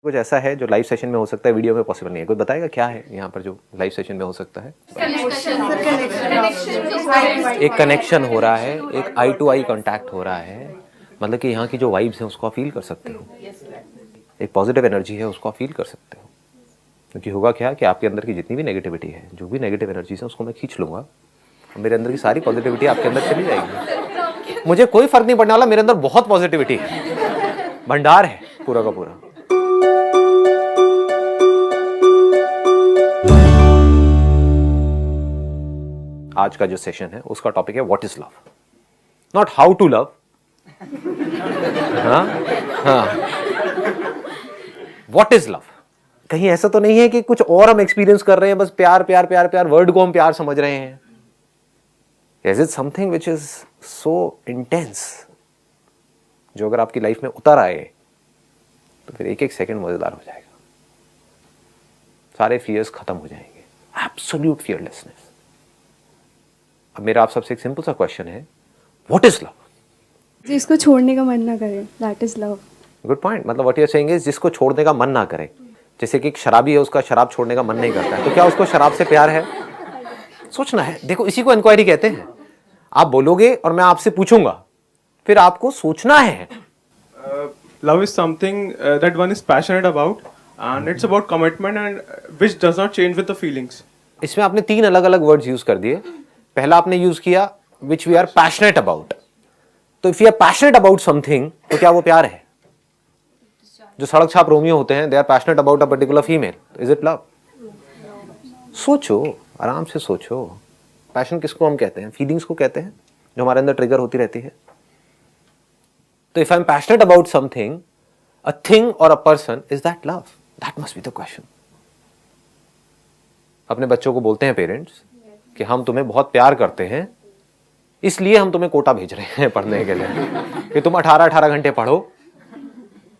कुछ ऐसा है जो लाइव सेशन में हो सकता है, वीडियो में पॉसिबल नहीं है। कोई बताएगा क्या है यहाँ पर जो लाइव सेशन में हो सकता है? एक कनेक्शन हो रहा है, एक आई टू आई कांटेक्ट हो रहा है, मतलब कि यहाँ की जो वाइब्स हैं उसको आप फील कर सकते हो, एक पॉजिटिव एनर्जी है उसको आप फील कर सकते हो। क्योंकि होगा क्या कि आपके अंदर की जितनी भी नेगेटिविटी है, जो भी नेगेटिव एनर्जीज है उसको मैं खींच लूंगा और मेरे अंदर की सारी पॉजिटिविटी आपके अंदर चली जाएगी। मुझे कोई फर्क नहीं पड़ने वाला, मेरे अंदर बहुत पॉजिटिविटी है, भंडार है पूरा का पूरा। आज का जो सेशन है उसका टॉपिक है what is love, not how to love. What is love. कहीं ऐसा तो नहीं है कि कुछ और हम एक्सपीरियंस कर रहे हैं, बस प्यार प्यार प्यार प्यार, वर्ड को हम प्यार समझ रहे हैं। Is it something which is so intense, जो अगर आपकी लाइफ में उतर आए तो फिर एक एक सेकंड मजेदार हो जाएगा, सारे फियर्स खत्म हो जाएंगे, एब्सोल्यूट फियरलेसनेस। अब मेरा आप सबसे एक सिंपल सा क्वेश्चन है, व्हाट इज लव? जिसको छोड़ने का मन ना करे, that is love. Good point. मतलब what you are saying is जिसको छोड़ने का मन ना करे। जैसे कि एक शराबी है, उसका शराब छोड़ने का मन नहीं करता है, तो क्या उसको शराब से प्यार है? सोचना है। देखो इसी को इंक्वायरी कहते हैं। आप बोलोगे और मैं आपसे पूछूंगा, फिर आपको सोचना है। Love is something that one is passionate about, and it's about commitment and which does not change with the feelings. इसमें आपने 3 अलग अलग वर्ड्स यूज कर दिए। पहला आपने यूज किया which we are passionate about. तो if you are passionate about something, तो क्या वो प्यार है? जो सड़क छाप रोमियो होते हैं, they are passionate about a particular female, is it love? सोचो, आराम से सोचो। पैशन किसको हम कहते हैं? फीलिंग्स को कहते हैं, जो हमारे अंदर ट्रिगर होती रहती है। तो if I am passionate about something, a thing और a person, is that love? That must be the question. अपने बच्चों को बोलते हैं पेरेंट्स कि हम तुम्हें बहुत प्यार करते हैं, इसलिए हम तुम्हें कोटा भेज रहे हैं पढ़ने के लिए, कि तुम 18-18 घंटे पढ़ो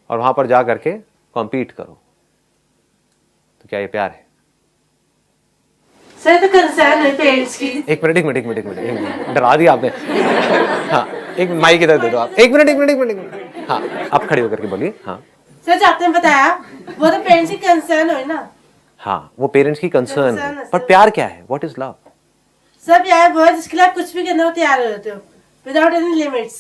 और वहां पर जा करके कॉम्पीट करो। तो क्या ये प्यार है? सर तो कंसर्न है पेरेंट्स की। एक मिनट, डरा दिया आपने। हाँ, एक माइक इधर दे दो आप। एक मिनट। हाँ, आप खड़े होकर के बोलिए। हाँ सर, आपने बताया वो तो पेरेंट्स की कंसर्न हो ना। हाँ, वो पेरेंट्स की कंसर्न है, पर प्यार क्या है? What is love? सब यार वो है जिसके लिए आप कुछ भी करने को तैयार हो जाते हो, विदाउट एनी लिमिट्स।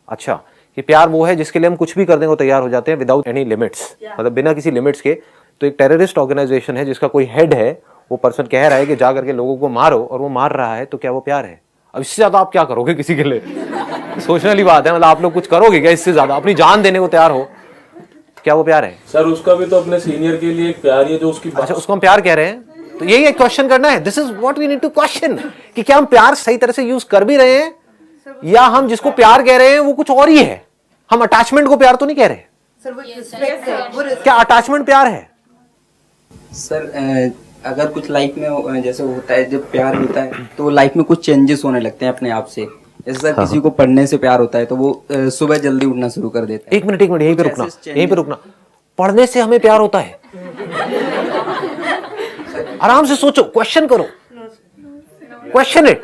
अच्छा, कि प्यार वो है जिसके लिए हम कुछ भी करने को तैयार हो जाते हैं विदाउट एनी लिमिट्स, मतलब बिना किसी लिमिट्स के। तो एक टेररिस्ट ऑर्गेनाइजेशन है जिसका कोई हेड है, वो पर्सन कह रहा है कि जा करके लोगों को मारो, और वो मार रहा है, तो क्या वो प्यार है? अब इससे ज्यादा आप क्या करोगे किसी के लिए? सोचने वाली बात है। मतलब आप लोग कुछ करोगे क्या इससे ज्यादा? अपनी जान देने को तैयार हो, क्या वो प्यार है? सर उसका भी तो अपने सीनियर के लिए एक प्यार ही है जो उसकी। अच्छा, उसको हम प्यार कह रहे हैं, तो यही एक क्वेश्चन करना है। This is what we need to question, कि क्या हम प्यार सही तरह से यूज कर भी रहे हैं, या हम जिसको प्यार कह रहे हैं वो कुछ और ही है। हम अटैचमेंट को प्यार तो नहीं कह रहे। क्या अटैचमेंट प्यार है? सर अगर कुछ लाइफ में जैसे होता है, जब प्यार होता है तो लाइफ में कुछ चेंजेस होने लगते हैं अपने आप से। जैसे सर किसी को पढ़ने से प्यार होता है तो वो सुबह जल्दी उठना शुरू कर देता है। एक मिनट, यहीं पे रुकना। पढ़ने से हमें प्यार होता है? आराम से सोचो, क्वेश्चन करो, क्वेश्चन इट।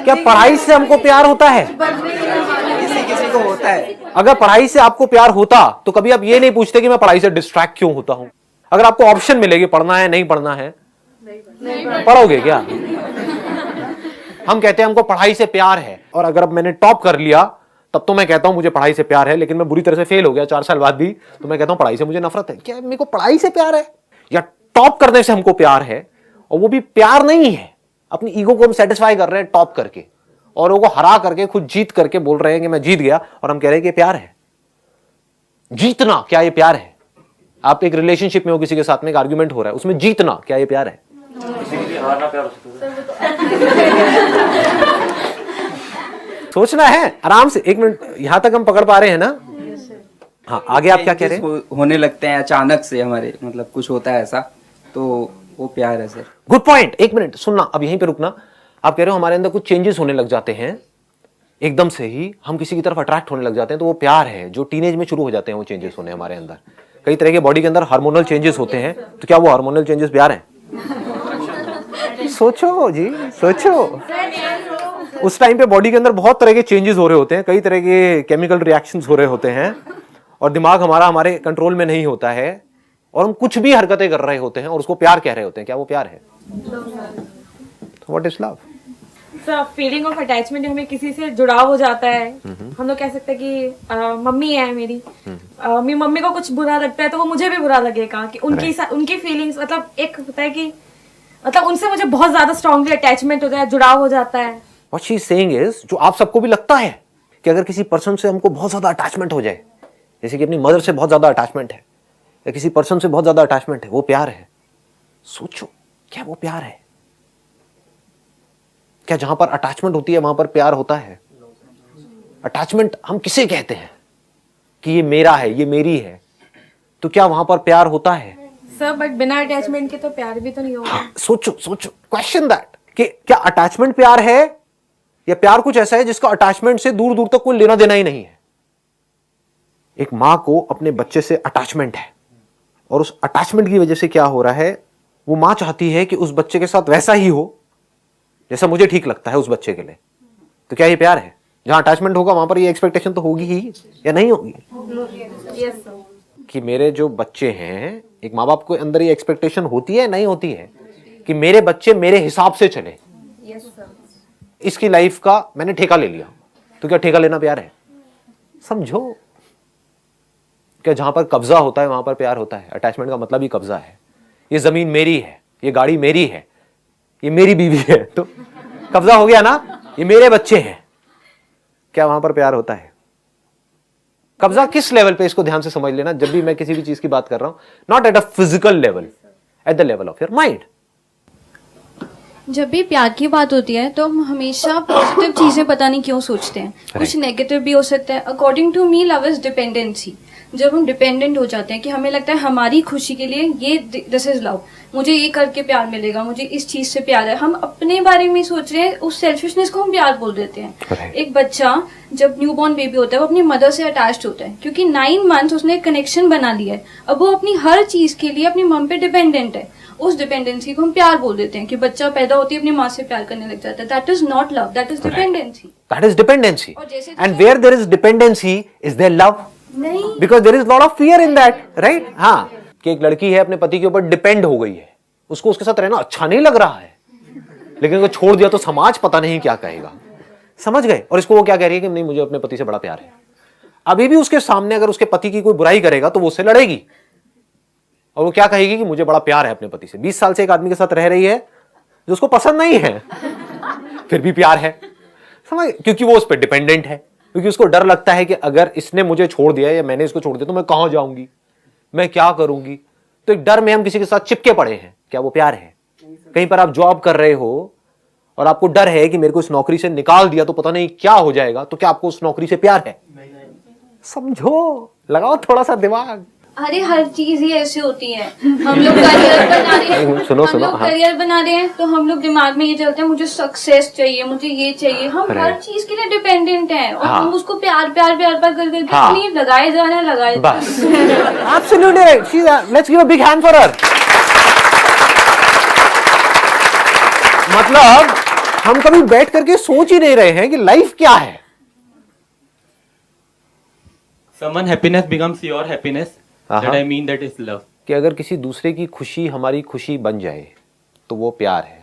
क्या पढ़ाई से हमको प्यार होता है? किसी को होता है। अगर पढ़ाई से आपको प्यार होता तो कभी आप ये नहीं पूछते कि मैं पढ़ाई से डिस्ट्रैक्ट क्यों होता हूं। अगर आपको ऑप्शन मिलेगी पढ़ना है नहीं पढ़ना है, पढ़ोगे क्या? हम कहते हैं हमको पढ़ाई से प्यार है, और अगर अब मैंने टॉप कर लिया तब तो मैं कहता हूं मुझे पढ़ाई से प्यार है, लेकिन मैं बुरी तरह से फेल हो गया 4 साल बाद भी, तो मैं कहता हूं पढ़ाई से मुझे नफरत है। क्या मेरे को पढ़ाई से प्यार है? या टॉप करने से हमको प्यार है, और वो भी प्यार नहीं है, अपनी ईगो को हम सेटिस्फाई कर रहे हैं टॉप करके, औरों को हरा करके, खुद जीत करके बोल रहे हैं कि मैं जीत गया, और हम कह रहे हैं कि प्यार है। जीतना, क्या ये प्यार है? आप एक रिलेशनशिप में हो, किसी के साथ में एक आर्ग्यूमेंट हो रहा है, उसमें जीतना, क्या ये प्यार है? सोचना है आराम से। 1 मिनट, यहां तक हम पकड़ पा रहे हैं ना? हाँ, आगे आप क्या कह रहे हैं? होने लगते हैं अचानक से हमारे, मतलब कुछ होता है ऐसा, तो वो प्यार है सर। Good point. 1 मिनट सुनना, अब यहीं पे रुकना। आप कह रहे हो हमारे अंदर कुछ चेंजेस होने लग जाते हैं, एकदम से ही हम किसी की तरफ अट्रैक्ट होने लग जाते हैं, तो वो प्यार है। जो टीनेज में शुरू हो जाते हैं वो चेंजेस होने हमारे अंदर, कई तरह के बॉडी के अंदर हार्मोनल चेंजेस होते हैं, तो क्या वो हार्मोनल चेंजेस प्यार है? सोचो जी, सोचो। उस टाइम पे बॉडी के अंदर बहुत तरह के चेंजेस हो रहे होते हैं, कई तरह के केमिकल रिएक्शंस हो रहे होते हैं, और दिमाग हमारा हमारे कंट्रोल में नहीं होता है और हम कुछ भी हरकतें कर रहे होते हैं और उसको प्यार कह रहे होते हैं, क्या वो प्यार है? What is love? Feeling of attachment, हमें किसी से जुड़ाव हो जाता है। हम लोग कह सकते हैं कि मम्मी है मेरी, मेरी मम्मी को कुछ बुरा लगता है तो वो मुझे भी बुरा लगेगा कि उनकी फीलिंग्स, मतलब एक होता है कि मतलब उनसे मुझे बहुत ज्यादा स्ट्रांगली अटैचमेंट होता है, जुड़ाव हो जाता है। What she is saying is, जो आप सबको भी लगता है कि अगर किसी पर्सन से हमको बहुत ज्यादा अटैचमेंट हो जाए, जैसे कि अपनी मदर से बहुत ज्यादा अटैचमेंट है या किसी पर्सन से बहुत ज्यादा अटैचमेंट है, वो प्यार है। सोचो, क्या वो प्यार है? क्या जहां पर अटैचमेंट होती है वहां पर प्यार होता है? अटैचमेंट हम किसे कहते हैं कि ये मेरा है, ये मेरी है, तो क्या वहां पर प्यार होता है? सर बट बिना अटैचमेंट के तो प्यार भी तो नहीं होगा। सोचो सोचो, क्वेश्चन दैट कि क्या अटैचमेंट प्यार है या प्यार कुछ ऐसा है जिसका अटैचमेंट से दूर दूर तक कोई लेना देना ही नहीं है? एक मां को अपने बच्चे से अटैचमेंट है और उस अटैचमेंट की वजह से क्या हो रहा है, वो मां चाहती है कि उस बच्चे के साथ वैसा ही हो जैसा मुझे ठीक लगता है उस बच्चे के लिए। तो क्या ये प्यार है? जहां अटैचमेंट होगा वहां पर ये एक्सपेक्टेशन तो होगी ही या नहीं होगी? कि मेरे जो बच्चे हैं, एक माँ बाप के अंदर ये एक्सपेक्टेशन होती है नहीं होती है कि मेरे बच्चे मेरे हिसाब से चले। इसकी लाइफ का मैंने ठेका ले लिया, तो क्या ठेका लेना प्यार है? समझो, क्या जहां पर कब्जा होता है वहां पर प्यार होता है? अटैचमेंट का मतलब ही कब्जा है। ये जमीन मेरी है, ये गाड़ी मेरी है, ये मेरी बीवी है, तो कब्जा हो गया ना, ये मेरे बच्चे हैं। क्या वहां पर प्यार होता है? कब्जा किस लेवल पे, इसको ध्यान से समझ लेना जब भी मैं किसी भी चीज की बात कर रहा हूं, not at a physical level, at the level of your mind. जब भी प्यार की बात होती है तो हम हमेशा पॉजिटिव चीजें पता नहीं क्यों सोचते हैं, कुछ नेगेटिव भी हो सकता है। According to me love is dependency. जब हम डिपेंडेंट हो जाते हैं कि हमें लगता है हमारी खुशी के लिए ये दिस इज लव, मुझे ये करके प्यार मिलेगा, मुझे इस चीज से प्यार है, हम अपने बारे में सोच रहे हैं, उस सेल्फिशनेस को हम प्यार बोल देते हैं। एक बच्चा जब न्यूबॉर्न बेबी होता है वो अपनी मदर से अटैच्ड होता है क्योंकि 9 मंथ्स उसने एक कनेक्शन बना लिया है। अब वो अपनी हर चीज के लिए अपनी मम पे डिपेंडेंट है। उस डिपेंडेंसी को हम प्यार बोल देते हैं कि बच्चा पैदा होती है अपनी माँ से प्यार करने लग जाता है। That is not love, that is dependency. That is dependency. और जैसे and where there is dependency is there love? नहीं, because there is lot of fear in that, right? हाँ, कि एक लड़की है अपने पति के ऊपर डिपेंड हो गई है, उसको उसके साथ रहना अच्छा नहीं लग रहा है, लेकिन अगर छोड़ दिया तो समाज पता नहीं क्या कहेगा। समझ गए? और इसको वो क्या कह रही है कि नहीं, मुझे अपने पति से बड़ा प्यार है। अभी भी उसके सामने अगर उसके पति की कोई बुराई करेगा तो वो उससे लड़ेगी और वो क्या कहेगी कि मुझे बड़ा प्यार है अपने पति से। 20 साल से एक आदमी के साथ रह रही है जो उसको पसंद नहीं है, फिर भी प्यार है। समझ? क्योंकि वो उस पर डिपेंडेंट है, क्योंकि उसको डर लगता है कि अगर इसने मुझे छोड़ दिया या मैंने इसको छोड़ दिया तो मैं कहां जाऊंगी, मैं क्या करूंगी। तो एक डर में हम किसी के साथ चिपके पड़े हैं। क्या वो प्यार है? कहीं पर आप जॉब कर रहे हो और आपको डर है कि मेरे को इस नौकरी से निकाल दिया तो पता नहीं क्या हो जाएगा, तो क्या आपको उस नौकरी से प्यार है? समझो, लगाओ थोड़ा सा दिमाग। अरे हर चीज ही ऐसी होती है। हम लोग करियर बना रहे हैं, सुनो, हम लोग करियर बना रहे हैं तो हम लोग दिमाग में ये चलते हैं मुझे सक्सेस चाहिए, मुझे ये चाहिए। हम हर चीज के लिए डिपेंडेंट हैं और हम उसको प्यार प्यार प्यार प्यार कर करके अपनी लगाए जा रहे हैं, लगाए जा रहे हैं। Absolutely right. Let's give a big hand for her. मतलब हम कभी बैठ करके सोच ही नहीं रहे हैं कि लाइफ क्या है। Someone happiness becomes your happiness. That I mean that is love. कि अगर किसी दूसरे की खुशी हमारी खुशी बन जाए तो वो प्यार है।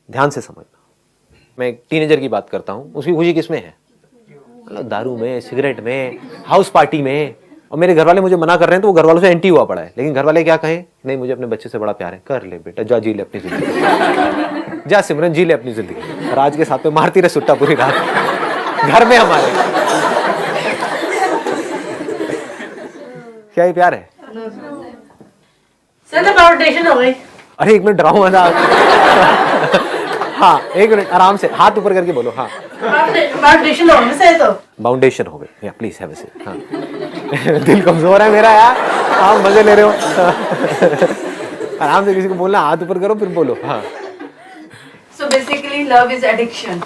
ध्यान से समझना, मैं एक टीनेजर की बात करता हूं, उसकी खुशी किसमें है? मतलब दारू में, सिगरेट में, हाउस पार्टी में। और मेरे घर वाले मुझे मना कर रहे हैं तो वो घर वालों से एंटी हुआ पड़ा है, लेकिन घर वाले क्या कहें? नहीं, मुझे अपने बच्चे से बड़ा प्यार है। कर ले बेटा, जा जी ले अपनी जिंदगी, जा सिमरन जी ले अपनी जिंदगी। राज के साथ में मारती रहे सुट्टा पूरी रात घर में हमारे। क्या ये प्यार है? सर तो फाउंडेशन हो गई। अरे एक मिनट, डराऊं मत। हाँ, एक मिनट, आराम से हाथ ऊपर करके बोलो। हाँ, फाउंडेशन हो गई सर, तो बाउंडेशन हो गई। या प्लीज हैव अ सीट। हाँ दिल कमजोर है मेरा यार, आप मजे ले रहे हो। आराम से किसी को बोलना, हाथ ऊपर करो फिर बोलो। हाँ, So basically love is addiction.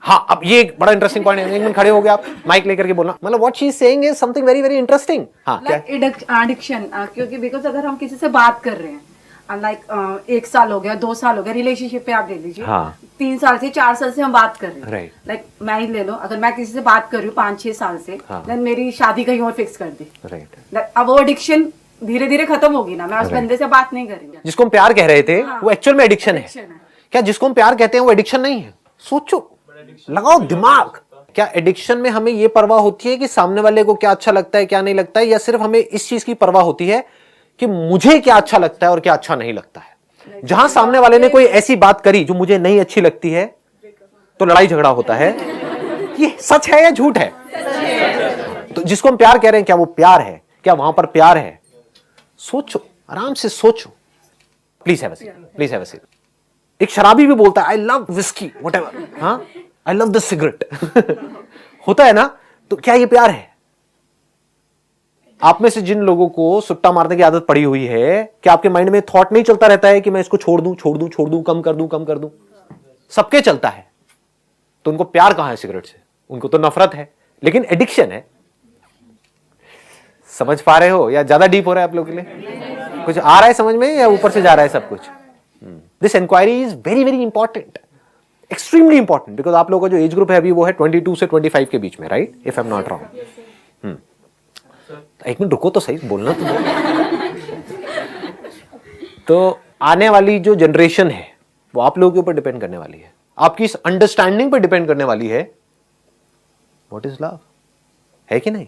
हाँ, अब ये एक बड़ा इंटरेस्टिंग पॉइंट है। एक मिनट खड़े हो गए आप, माइक लेकर के बोलना। मतलब what she is saying is something very very interesting. हाँ, क्या Like addiction, क्योंकि बिकॉज अगर हम किसी से बात कर रहे हैं, लाइक 1 साल हो गया, 2 साल हो गया, रिलेशनशिप पे आप ले लीजिए, हाँ। 3 साल से 4 साल से हम बात कर रहे हैं, Right. लाइक मैं ही ले लो, अगर मैं किसी से बात कर रही हूँ 5-6 साल से, हाँ। देन मेरी शादी कहीं और फिक्स कर दी, राइट। अब वो एडिक्शन धीरे धीरे खत्म होगी ना, मैं उस Right. बंदे से बात नहीं करेंगे। जिसको हम प्यार कह रहे थे हाँ। वो एक्चुअल में एडिक्शन है। Addiction है। क्या जिसको हम प्यार कहते हैं वो एडिक्शन नहीं है? सोचो, लगाओ दिमाग। क्या एडिक्शन में हमें ये परवाह होती है कि सामने वाले को क्या अच्छा लगता है क्या नहीं लगता है, या सिर्फ हमें इस चीज की परवाह होती है कि मुझे क्या अच्छा लगता है और क्या अच्छा नहीं लगता है? जहां सामने वाले ने कोई ऐसी बात करी जो मुझे नहीं अच्छी लगती है तो लड़ाई झगड़ा होता है। ये सच है या झूठ है? तो जिसको हम प्यार कह रहे हैं क्या वो प्यार है? क्या वहां पर प्यार है? सोचो, आराम से सोचो। Please have a seat, please have a seat. एक शराबी भी बोलता है आई लव विस्की व्हाटएवर, हाँ, आई लव द सिगरेट होता है ना? तो क्या ये प्यार है? आप में से जिन लोगों को सुट्टा मारने की आदत पड़ी हुई है, क्या आपके माइंड में थॉट नहीं चलता रहता है कि मैं इसको छोड़ दूं, छोड़ दूं, छोड़ दूं, कम कर दूं, कम कर दूं? सबके चलता है। तो उनको प्यार कहां है सिगरेट से? उनको तो नफरत है, लेकिन एडिक्शन है। समझ पा रहे हो या ज्यादा डीप हो रहा है आप लोगों के लिए? कुछ आ रहा है समझ में या ऊपर से जा रहा है सब कुछ? This inquiry is very very important, extremely important, because आप लोगों का जो एज ग्रुप है अभी वो है 22 से 25 के बीच में, right? If I am not wrong. एक मिनट रुको तो सही, बोलना तो तो आने वाली जो जनरेशन है वो आप लोगों के ऊपर डिपेंड करने वाली है, आपकी इस अंडरस्टैंडिंग पर डिपेंड करने वाली है व्हाट इज लव, है कि नहीं?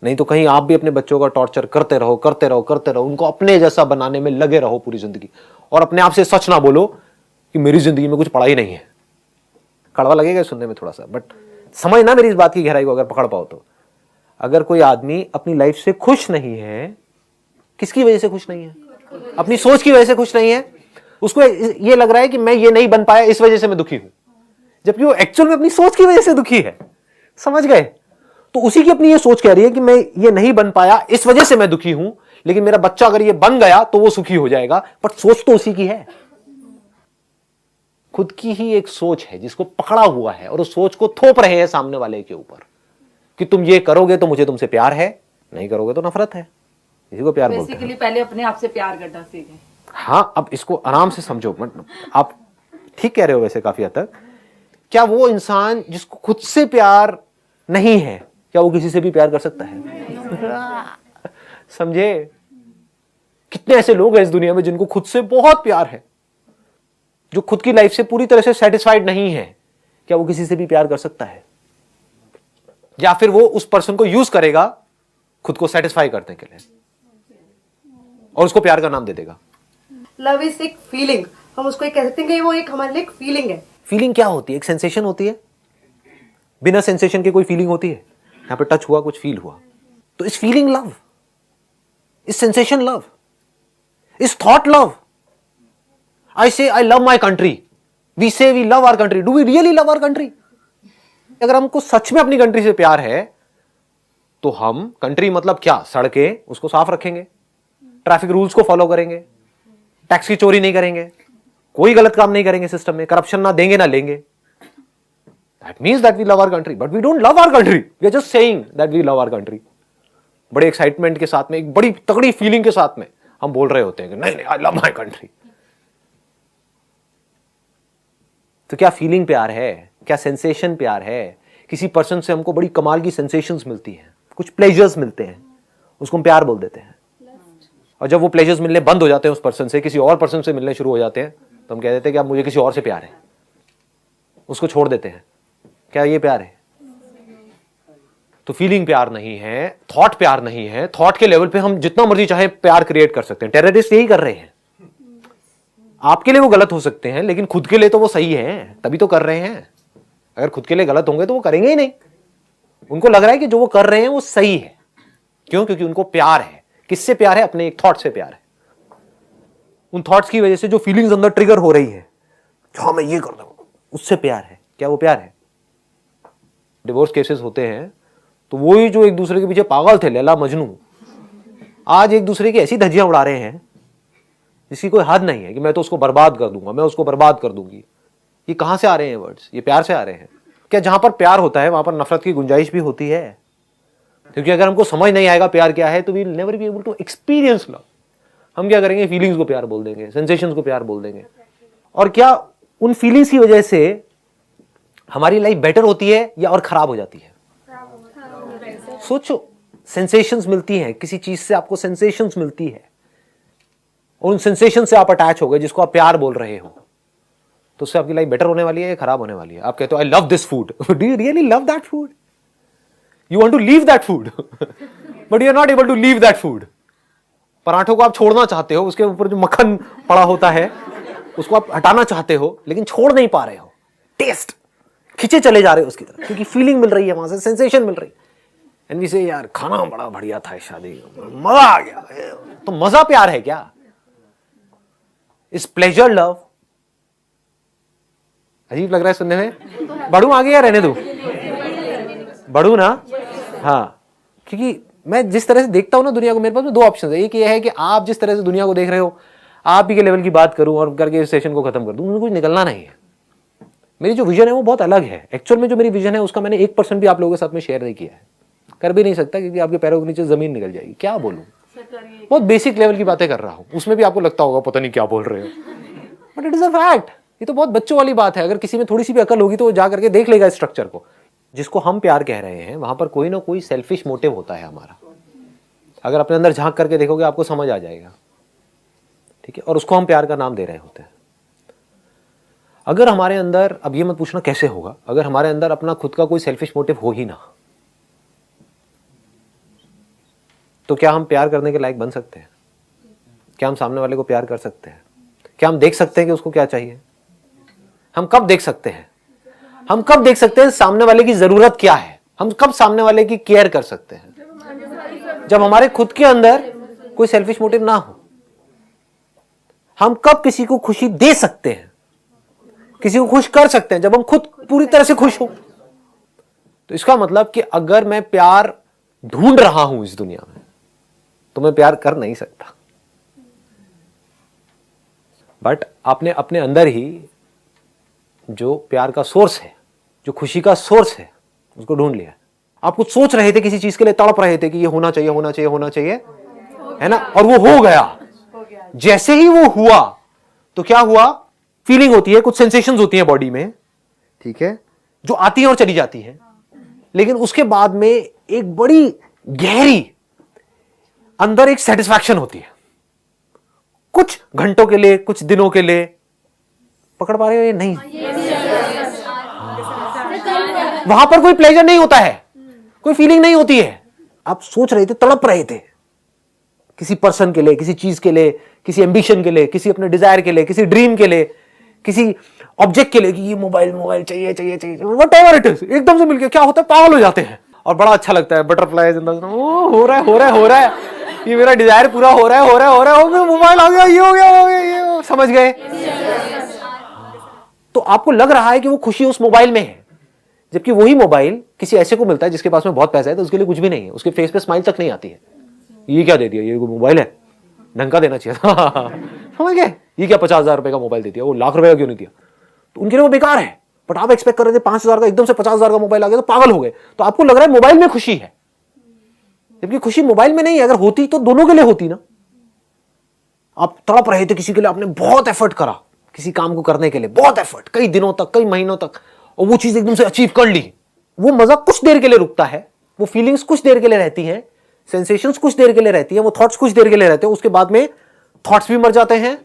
नहीं तो कहीं आप भी अपने बच्चों का टॉर्चर करते रहो, करते रहो, करते रहो, उनको अपने जैसा बनाने में लगे रहो पूरी जिंदगी, और अपने आप से सच ना बोलो कि मेरी जिंदगी में कुछ पड़ा ही नहीं है। कड़वा लगेगा सुनने में थोड़ा सा, बट समझना मेरी इस बात की गहराई को अगर पकड़ पाओ तो। अगर कोई आदमी अपनी लाइफ से खुश नहीं है, किसकी वजह से खुश नहीं है? अपनी सोच की वजह से खुश नहीं है। उसको ये लग रहा है कि मैं ये नहीं बन पाया इस वजह से मैं दुखी हूं, जबकि वो एक्चुअल में अपनी सोच की वजह से दुखी है। समझ गए? तो उसी की अपनी ये सोच कह रही है कि मैं ये नहीं बन पाया इस वजह से मैं दुखी हूं, लेकिन मेरा बच्चा अगर ये बन गया तो वो सुखी हो जाएगा। बट सोच तो उसी की है, खुद की ही एक सोच है जिसको पकड़ा हुआ है, और उस सोच को थोप रहे हैं सामने वाले के ऊपर कि तुम ये करोगे तो मुझे तुमसे प्यार है, नहीं करोगे तो नफरत है। इसी को प्यार बोलते हैं। बेसिकली पहले अपने आप से प्यार करना सीखें। हाँ, अब इसको आराम से समझो। आप ठीक कह रहे हो वैसे काफी हद तक। क्या वो इंसान जिसको खुद से प्यार नहीं है, क्या वो किसी से भी प्यार कर सकता है? समझे? कितने ऐसे लोग हैं इस दुनिया में जिनको खुद से बहुत प्यार है, जो खुद की लाइफ से पूरी तरह से सेटिस्फाइड नहीं है। क्या वो किसी से भी प्यार कर सकता है? या फिर वो उस पर्सन को यूज करेगा खुद को सेटिस्फाई करने के लिए और उसको प्यार का नाम दे देगा। लव इज एक फीलिंग, हम उसको कह सकते हैं कि वो एक हमारे लिए एक फीलिंग है। फीलिंग क्या होती है? एक सेंसेशन होती है। बिना सेंसेशन के कोई फीलिंग होती है? यहां पे टच हुआ, कुछ फील हुआ, तो is feeling love, is sensation love, is thought love. I say I love my country, we say we love our country. Do we really love our country? अगर हमको सच में अपनी कंट्री से प्यार है तो हम, कंट्री मतलब क्या, सड़कें, उसको साफ रखेंगे, ट्रैफिक रूल्स को फॉलो करेंगे, टैक्स की चोरी नहीं करेंगे, कोई गलत काम नहीं करेंगे सिस्टम में, करप्शन ना देंगे ना लेंगे। That means that we love our country, but we don't love our country. We are just saying that we love our country. बड़े एक्साइटमेंट के साथ में, एक बड़ी तगड़ी फीलिंग के साथ में हम बोल रहे होते हैं कि नहीं नहीं, I love my country. तो क्या फीलिंग प्यार है? क्या सेंसेशन प्यार है? किसी पर्सन से हमको बड़ी कमाल की सेंसेशंस मिलती हैं, कुछ प्लेजर्स मिलते हैं, उसको हम प्यार बोल देते हैं। और जब वो प्लेजर्स मिलने बंद हो जाते हैं उस पर्सन से, किसी और पर्सन से मिलने शुरू हो जाते हैं, तो हम कह देते हैं कि अब मुझे किसी और से प्यार है, उसको छोड़ देते हैं। क्या ये प्यार है? तो फीलिंग प्यार नहीं है, थॉट प्यार नहीं है। थॉट के लेवल पे हम जितना मर्जी चाहे प्यार क्रिएट कर सकते हैं। टेररिस्ट यही कर रहे हैं। आपके लिए वो गलत हो सकते हैं, लेकिन खुद के लिए तो वो सही है, तभी तो कर रहे हैं। अगर खुद के लिए गलत होंगे तो वो करेंगे ही नहीं। उनको लग रहा है कि जो वो कर रहे हैं वो सही है। क्यों? क्योंकि उनको प्यार है। किससे प्यार है? अपने एक थॉट से प्यार है। उन थॉट्स की वजह से जो फीलिंग्स अंदर ट्रिगर हो रही है, हाँ मैं ये कर दूंगा, उससे प्यार है। क्या वो प्यार है? डिवोर्स केसेस होते हैं तो वही जो एक दूसरे के पीछे पागल थे, लैला मजनू, आज एक दूसरे की ऐसी धज्जियां उड़ा रहे हैं जिसकी कोई हद नहीं है कि मैं तो उसको बर्बाद कर दूंगा, मैं उसको बर्बाद कर दूंगी। ये कहां से आ रहे हैं वर्ड्स? ये प्यार से आ रहे हैं। क्या जहां पर प्यार होता है वहां पर नफरत की गुंजाइश भी होती है? क्योंकि अगर हमको समझ नहीं आएगा प्यार क्या है तो we will never be able to experience love. हम क्या करेंगे, फीलिंग्स को प्यार बोल देंगे, सेंसेशंस को प्यार बोल देंगे। और क्या उन फीलिंग्स की वजह से हमारी लाइफ बेटर होती है या और खराब हो जाती है? सोचो, सेंसेशंस मिलती हैं, किसी चीज से आपको सेंसेशंस मिलती है, उन सेंसेशन से आप अटैच हो गए जिसको आप प्यार बोल रहे हो, तो उससे आपकी लाइफ बेटर होने वाली है या खराब होने वाली है? आप कहते हो I love this food, do you really love that food? You want to leave that food but you are not able to leave that food. पराठों को आप छोड़ना चाहते हो, उसके ऊपर जो मक्खन पड़ा होता है उसको आप हटाना चाहते हो, लेकिन छोड़ नहीं पा रहे हो। टेस्ट खींचे चले जा रहे हो उसकी तरफ, क्योंकि फीलिंग मिल रही है, वहां से सेंसेशन मिल रही है। एंड वी से यार खाना बड़ा बढ़िया था शादी, मजा आ गया। तो मजा प्यार है क्या? इस प्लेजर लव? अजीब लग रहा है सुनने में। बढ़ू आगे या रहने दो? बढ़ू ना? हाँ, क्योंकि मैं जिस तरह से देखता हूं ना दुनिया को, मेरे पास में दो ऑप्शन है। एक ये है कि आप जिस तरह से दुनिया को देख रहे हो, आप ही के लेवल की बात करूं और करके इस सेशन को खत्म कर दूं, मुझे कुछ निकलना नहीं है। मेरी जो विजन है वो बहुत अलग है। एक्चुअल में जो मेरी विजन है उसका मैंने 1% भी आप लोगों के साथ में शेयर नहीं किया है, कर भी नहीं सकता, क्योंकि आपके पैरों के नीचे जमीन निकल जाएगी। क्या बोलूं, बहुत बेसिक लेवल की बातें कर रहा हूं, उसमें भी आपको लगता होगा पता नहीं क्या बोल रहे हो, but it is a fact. ये तो बहुत बच्चों वाली बात है। अगर किसी में थोड़ी सी भी अकल होगी तो वो जा करके देख लेगा स्ट्रक्चर को। जिसको हम प्यार कह रहे हैं वहां पर कोई ना कोई सेल्फिश मोटिव होता है हमारा। अगर अपने अंदर झांक करके देखोगे आपको समझ आ जाएगा, ठीक है? और उसको हम प्यार का नाम दे रहे होते हैं। अगर हमारे अंदर, अब ये मत पूछना कैसे होगा, अगर हमारे अंदर अपना खुद का कोई सेल्फिश मोटिव हो ही ना, तो क्या हम प्यार करने के लायक बन सकते हैं? क्या हम सामने वाले को प्यार कर सकते हैं? क्या हम देख सकते हैं कि उसको क्या चाहिए? हम कब देख सकते हैं? हम कब देख सकते हैं सामने वाले की जरूरत क्या है? हम कब सामने वाले की केयर कर सकते हैं? जब हमारे खुद के अंदर कोई सेल्फिश मोटिव ना हो। हम कब किसी को खुशी दे सकते हैं, किसी को खुश कर सकते हैं? जब हम खुद पूरी तरह से खुश हो। तो इसका मतलब कि अगर मैं प्यार ढूंढ रहा हूं इस दुनिया में तो मैं प्यार कर नहीं सकता। बट आपने अपने अंदर ही जो प्यार का सोर्स है, जो खुशी का सोर्स है, उसको ढूंढ लिया। आप कुछ सोच रहे थे, किसी चीज के लिए तड़प रहे थे कि ये होना चाहिए, होना चाहिए, होना चाहिए, है ना? और वो हो गया। जैसे ही वो हुआ तो क्या हुआ? फीलिंग होती है, कुछ सेंसेशंस होती हैं बॉडी में, ठीक है, जो आती है और चली जाती है। लेकिन उसके बाद में एक बड़ी गहरी अंदर एक सेटिस्फैक्शन होती है, कुछ घंटों के लिए, कुछ दिनों के लिए। पकड़ पा रहे हो ये? नहीं। वहां पर कोई प्लेजर नहीं होता है, कोई फीलिंग नहीं होती है। आप सोच रहे थे, तड़प रहे थे किसी पर्सन के लिए, किसी चीज के लिए, किसी एम्बिशन के लिए, किसी अपने डिजायर के लिए, किसी ड्रीम के लिए, किसी ऑब्जेक्ट के लिए कि ये मोबाइल चाहिए चाहिए चाहिए, व्हाटएवर इट इज। एकदम से मिलके क्या होता है, पागल हो जाते हैं और बड़ा अच्छा लगता है। बटरफ्लाई हो रहा है, हो रहा है, हो रहा है, ये मेरा डिजायर पूरा हो रहा है, हो रहा है, हो रहा है, मोबाइल आ गया, ये हो गया, हो गया, ये समझ गए? तो आपको लग रहा है कि वो खुशी उस मोबाइल में है, जबकि वही मोबाइल किसी ऐसे को मिलता है जिसके पास में बहुत पैसा है, तो उसके लिए कुछ भी नहीं है, उसके फेस पे स्माइल तक नहीं आती है। ये क्या दे दिया, ये मोबाइल है, ढंग का देना चाहिए था। समझ गए? ये क्या 50,000 रुपए का मोबाइल दे दिया, वो लाख रुपए का क्यों नहीं दिया? तो उनके लिए वो बेकार है। बट आप एक्सपेक्ट कर रहे थे 5,000 का, एकदम से 50,000 का मोबाइल आ गया तो पागल हो गए। तो आपको लग रहा है मोबाइल में खुशी है, जबकि खुशी मोबाइल में नहीं है। अगर होती तो दोनों के लिए होती ना। आप तड़प रहे थे किसी के लिए, आपने बहुत एफर्ट करा किसी काम को करने के लिए, बहुत एफर्ट, कई दिनों तक, कई महीनों तक, और वो चीज एकदम से अचीव कर ली। वो मजा कुछ देर के लिए रुकता है, वो फीलिंग्स कुछ देर के लिए रहती हैं, सेंसेशंस कुछ देर के लिए रहती हैं, वो थॉट्स कुछ देर के लिए रहते हैं। उसके बाद में थॉट्स भी मर जाते हैं,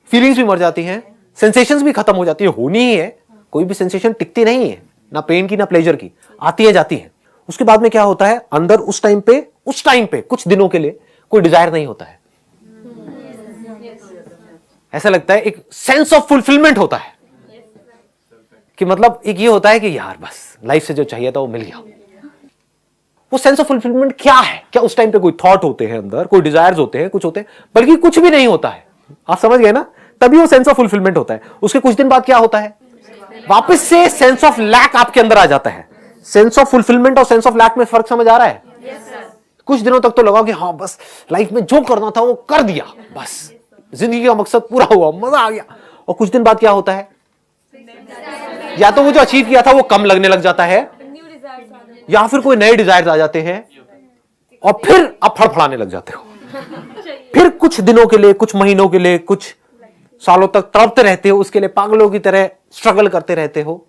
फीलिंग्स भी मर जाती हैं, सेंसेशंस भी खत्म हो जाती है। होनी ही है, कोई भी सेंसेशन टिकती नहीं है, ना पेन की ना प्लेजर की, आती है जाती है। उसके बाद में क्या होता है, अंदर उस टाइम पे कुछ दिनों के लिए कोई डिजायर नहीं होता है। ऐसा लगता है एक सेंस ऑफ फुलफिलमेंट होता है, कि मतलब एक ये होता है कि यार बस लाइफ से जो चाहिए था वो मिल गया। वो सेंस ऑफ फुलफिलमेंट क्या है? क्या उस टाइम पे कोई थॉट होते हैं अंदर, कोई डिजायर्स होते हैं, कुछ होते हैं, बल्कि कुछ भी नहीं होता है। आप समझ गए ना? तभी वो सेंस ऑफ फुलफिलमेंट होता है। उसके कुछ दिन बाद क्या होता है, वापस से सेंस ऑफ लैक आपके अंदर आ जाता है। सेंस ऑफ फुलफिलमेंट और सेंस ऑफ लैक में फर्क समझ आ रहा है? कुछ दिनों तक तो लगा कि हाँ बस लाइफ में जो करना था वो कर दिया, बस जिंदगी का मकसद पूरा हुआ, मजा आ गया। और कुछ दिन बाद क्या होता है, या तो वो जो अचीव किया था वो कम लगने लग जाता है, या फिर कोई नए डिजायर्स आ जाते हैं, और फिर आप फड़फड़ाने लग जाते हो, फिर कुछ दिनों के लिए, कुछ महीनों के लिए, कुछ सालों तक तड़पते रहते हो, उसके लिए पागलों की तरह स्ट्रगल करते रहते हो,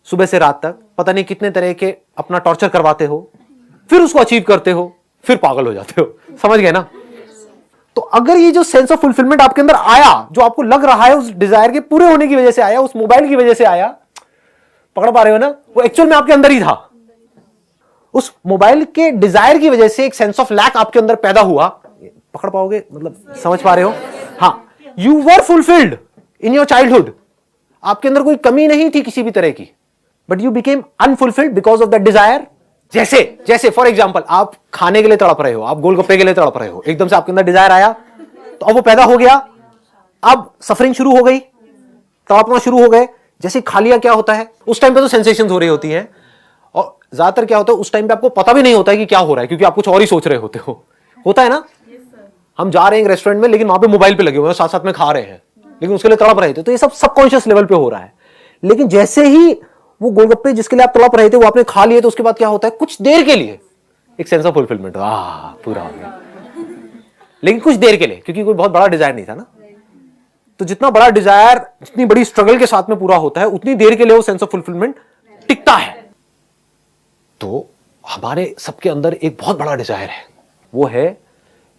सुबह से रात तक पता नहीं कितने तरह के अपना टॉर्चर करवाते हो, फिर उसको अचीव करते हो, फिर पागल हो जाते हो। समझ गए ना? तो अगर ये जो सेंस ऑफ फुलफिलमेंट आपके अंदर आया, जो आपको लग रहा है उस डिजायर के पूरे होने की वजह से आया, उस मोबाइल की वजह से आया, पकड़ पा रहे हो ना? वो एक्चुअल में आपके अंदर ही था। उस मोबाइल के डिजायर की वजह से एक सेंस ऑफ लैक आपके अंदर पैदा हुआ। पकड़ पाओगे? मतलब समझ पा रहे हो? हाँ, you were fulfilled in your childhood, आपके अंदर कोई कमी नहीं थी किसी भी तरह की, but you became unfulfilled because of that desire. जैसे फॉर एग्जाम्पल, आप खाने के लिए तड़प रहे हो, आप गोलगप्पे के लिए तड़प रहे हो, एकदम से आपके अंदर डिजायर आया, तो अब वो पैदा हो गया, अब सफरिंग शुरू हो गई, तड़पना शुरू हो गए। जैसे खा लिया, क्या होता है उस टाइम पे? तो सेंसेशंस हो रही होती हैं, और ज्यादातर क्या होता है उस टाइम पे आपको पता भी नहीं होता है कि क्या हो रहा है, क्योंकि आप कुछ और ही सोच रहे होते हो। होता है ना? हम जा रहे हैं एक रेस्टोरेंट में, लेकिन वहां पे मोबाइल पे लगे हुए हैं, साथ साथ में खा रहे हैं, लेकिन उसके लिए तड़प रहे थे। तो ये सब सबकॉन्शियस लेवल पे हो रहा है। लेकिन जैसे ही वो गोलगप्पे जिसके लिए आप तड़प रहे थे वो आपने खा लिए, तो उसके बाद क्या होता है? कुछ देर के लिए एक सेंस ऑफ फुलफिलमेंट, पूरा हो गया, लेकिन कुछ देर के लिए, क्योंकि कोई बहुत बड़ा डिजायर नहीं था ना। तो जितना बड़ा डिजायर, जितनी बड़ी स्ट्रगल के साथ में पूरा होता है, उतनी देर के लिए वो सेंस ऑफ फुलफिलमेंट टिकता है। तो हमारे सबके अंदर एक बहुत बड़ा डिजायर है, वो है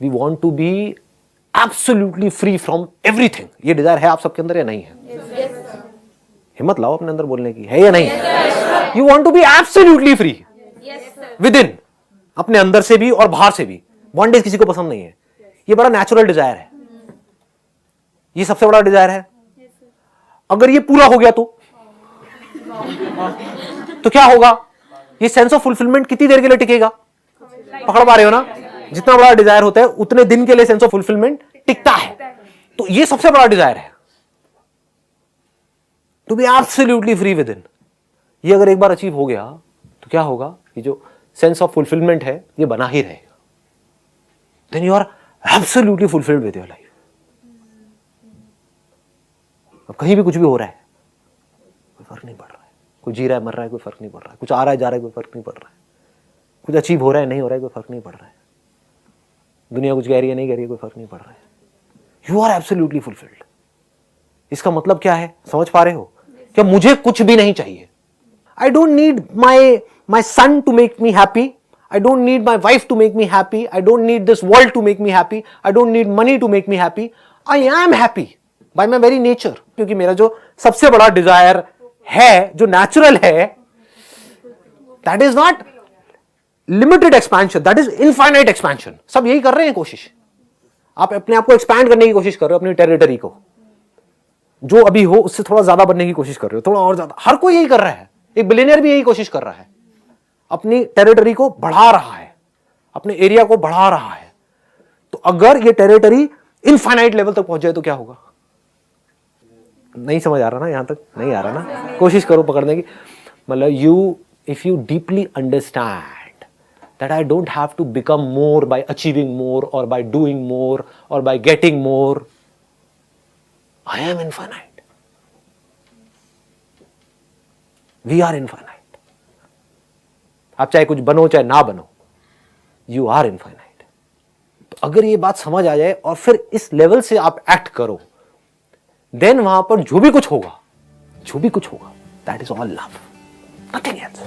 we want to be absolutely free from everything. ये डिजायर है आप सबके अंदर या नहीं है? हिम्मत लाओ अपने अंदर बोलने की, है या नहीं? You want to be absolutely free within, अपने अंदर से भी और बाहर से भी। बॉन्डेज किसी को पसंद नहीं है, ये बड़ा नेचुरल डिजायर है, ये सबसे बड़ा डिजायर है। अगर ये पूरा हो गया तो क्या होगा? ये सेंस ऑफ फुलफिलमेंट कितनी देर के लिए टिकेगा? पकड़ पा रहे हो ना? जितना बड़ा डिजायर होता है उतने दिन के लिए सेंस ऑफ फुलफिलमेंट टिकता है। तो ये सबसे बड़ा डिजायर है, to be absolutely free within. ये अगर एक बार अचीव हो गया तो क्या होगा? ये जो सेंस ऑफ फुलफिलमेंट है ये बना ही रहेगा। Then you are absolutely fulfilled with your life. अब कहीं भी कुछ भी हो रहा है, कोई फर्क नहीं पड़ रहा है, कोई जी रहा है मर रहा है, कोई फर्क नहीं पड़ रहा है, कुछ आ रहा है जा रहा है, कोई फर्क नहीं पड़ रहा है, कुछ अचीव हो रहा है नहीं हो रहा है, कोई फर्क नहीं पड़ रहा है, दुनिया कुछ कह रही है नहीं कह रही है, कोई फर्क नहीं पड़ रहा है। You are absolutely fulfilled. इसका मतलब क्या है? समझ पा रहे हो? क्या मुझे कुछ भी नहीं चाहिए। I don't need my son to make me happy, I don't need my wife to make me happy, I don't need this world to make me happy, I don't need money to make me happy. I am happy by my very nature, क्योंकि मेरा जो सबसे बड़ा desire है, जो natural है, that is not limited expansion, that is infinite expansion. सब यही कर रहे हैं कोशिश। आप अपने आप को एक्सपैंड करने की कोशिश कर रहे हो, अपनी टेरिटरी को, जो अभी हो उससे थोड़ा ज्यादा बनने की कोशिश कर रहे हो, थोड़ा और ज्यादा। हर कोई यही कर रहा है, एक बिलियनियर भी यही कोशिश कर रहा है, अपनी टेरिटरी को बढ़ा रहा है, अपने एरिया को बढ़ा रहा है। तो अगर ये टेरिटरी इनफाइनाइट लेवल तक पहुंच जाए तो क्या होगा? नहीं समझ आ रहा ना? यहां तक नहीं आ रहा ना? कोशिश करो पकड़ने की। मतलब if you deeply understand that I don't have to become more by achieving more or by doing more or by getting more. I am infinite. We are infinite. आप चाहे कुछ बनो चाहे ना बनो, you are infinite. तो अगर ये बात समझ आ जाए और फिर इस लेवल से आप एक्ट करो, देन वहां पर जो भी कुछ होगा, that is all love. Nothing else.